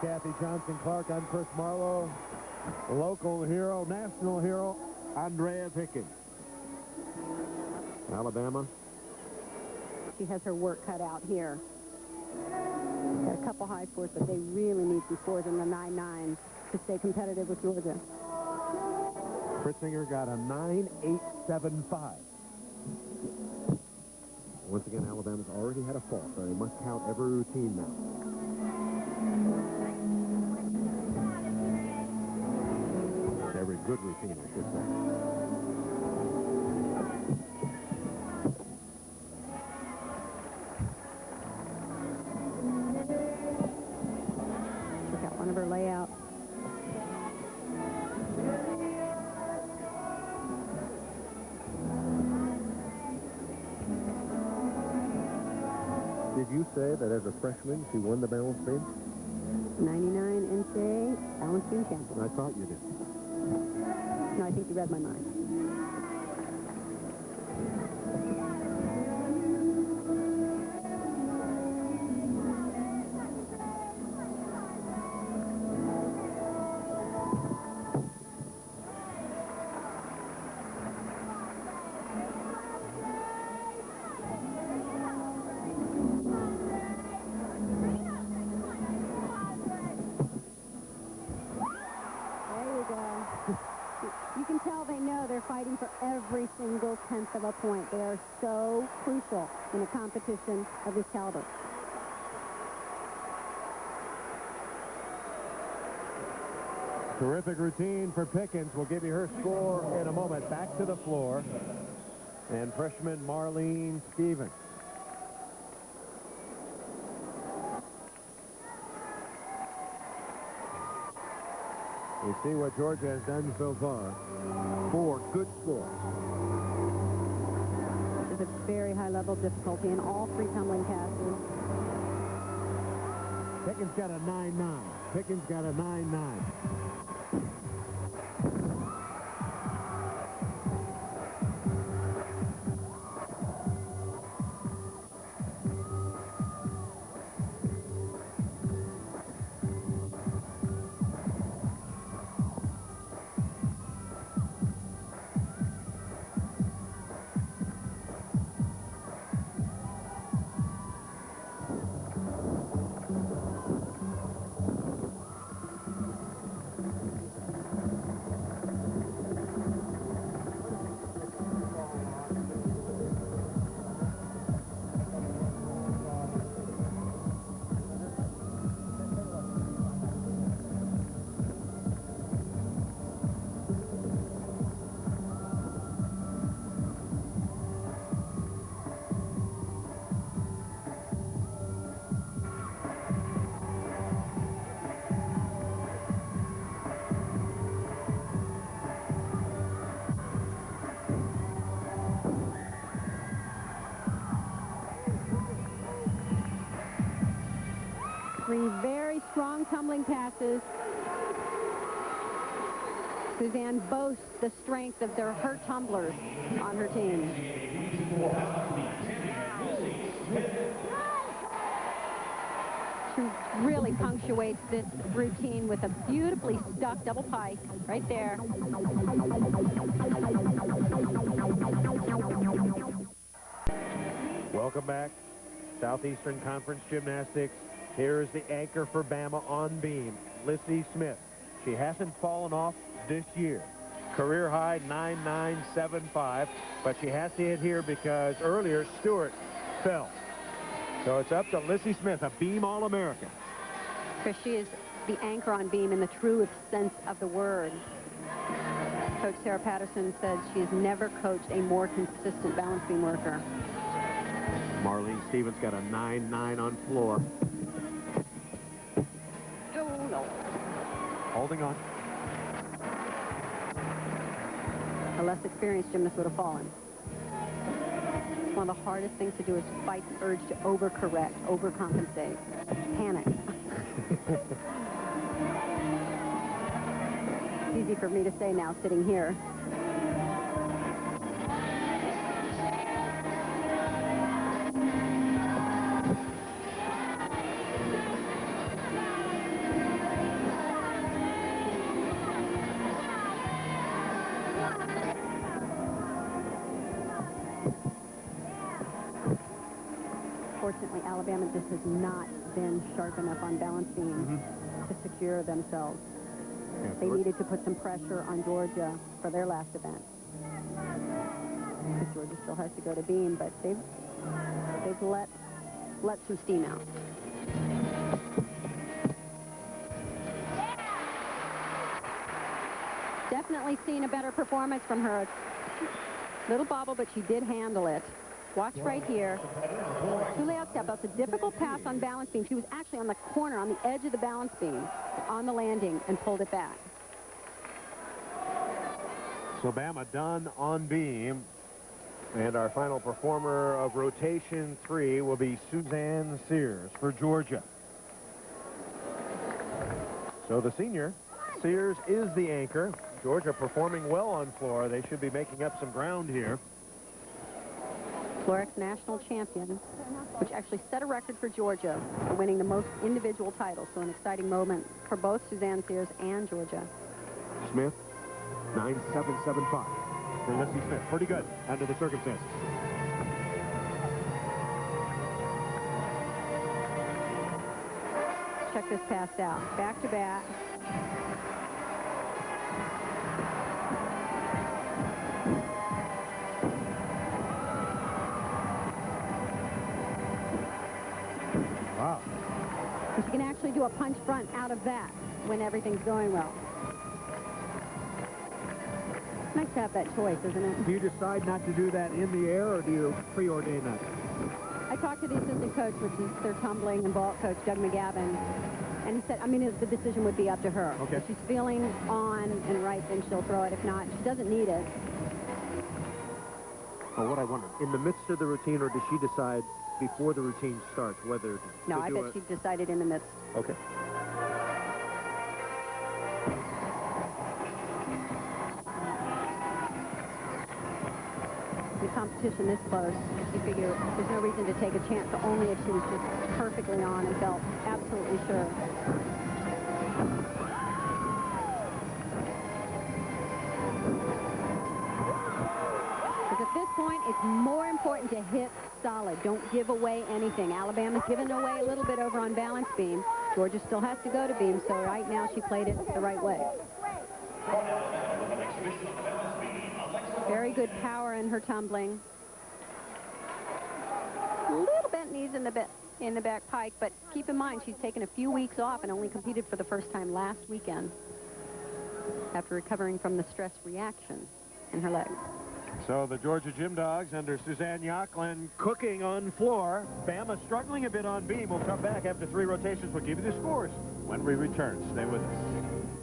Kathy Johnson-Clark. I'm Chris Marlowe. Local hero, national hero, Andree Pickens. Alabama. She has her work cut out here. Got a couple high scores, but they really need some scores in the 9-9 to stay competitive with Georgia. Fritzinger got a 9.875. Once again, Alabama's already had a fault, so they must count every routine now. Every good routine, I should say. Look at one of her layouts. Did you say that as a freshman she won the balance beam? 99 NCAA balance beam champion. I thought you did. No, I think you read my mind. You can tell they know they're fighting for every single tenth of a point. They are so crucial in a competition of this caliber. Terrific routine for Pickens. We'll give you her score in a moment. Back to the floor. And freshman Marline Stevens. We see what Georgia has done so far. 4 good scores. This is a very high level of difficulty in all 3 tumbling passes. Pickens got a 9-9. Pickens got a 9-9. Three very strong tumbling passes. Suzanne boasts the strength of her tumblers on her team. She really punctuates this routine with a beautifully stuck double pike right there. Welcome back. Southeastern Conference Gymnastics. Here's the anchor for Bama on beam, Lissy Smith. She hasn't fallen off this year. Career high 9.975, but she has to hit here because earlier Stewart fell. So it's up to Lissy Smith, a beam All-American. Because she is the anchor on beam in the truest sense of the word. Coach Sarah Patterson said she has never coached a more consistent balance beam worker. Marline Stevens got a 9.9 on floor. Holding on. A less experienced gymnast would have fallen. One of the hardest things to do is fight the urge to overcorrect, overcompensate, panic. It's easy for me to say now, sitting here. Alabama just has not been sharp enough on balance beam to secure themselves. Yeah, They needed to put some pressure on Georgia for their last event. Georgia still has to go to beam, but they've let some steam out. Definitely seen a better performance from her. Little bobble, but she did handle it. Watch right here. Two layout step up. It's a difficult pass on balance beam. She was actually on the corner, on the edge of the balance beam, on the landing, and pulled it back. So Bama done on beam. And our final performer of rotation 3 will be Suzanne Sears for Georgia. So the senior, Sears, is the anchor. Georgia performing well on floor. They should be making up some ground here. Florex national champion, which actually set a record for Georgia for winning the most individual titles. So an exciting moment for both Suzanne Sears and Georgia. Smith, 9.775 for Lissy Smith. Pretty good under the circumstances. Check this pass out. Back to back. Wow. She can actually do a punch front out of that when everything's going well. Nice to have that choice, isn't it? Do you decide not to do that in the air, or do you preordain that? I talked to the assistant coach, which is their tumbling and vault coach, Doug McGavin, and he said, I mean, the decision would be up to her. Okay. If she's feeling on and right, then she'll throw it. If not, she doesn't need it. Well, what I wonder, in the midst of the routine, or does she decide before the routine starts whether No, to I do bet it? she decided in the midst. Okay. The competition this close, you figure there's no reason to take a chance, only if she was just perfectly on and felt absolutely sure. Because at this point, it's more important to hit solid. Don't give away anything. Alabama's given away a little bit over on balance beam. Georgia still has to go to beam, so right now she played it the right way. Very good power in her tumbling. A little bent knees in the back pike, but keep in mind she's taken a few weeks off and only competed for the first time last weekend after recovering from the stress reaction in her leg. So the Georgia Gym Dogs under Suzanne Yocklin cooking on floor. Bama struggling a bit on beam. We'll come back after 3 rotations. We'll give you the scores when we return. Stay with us.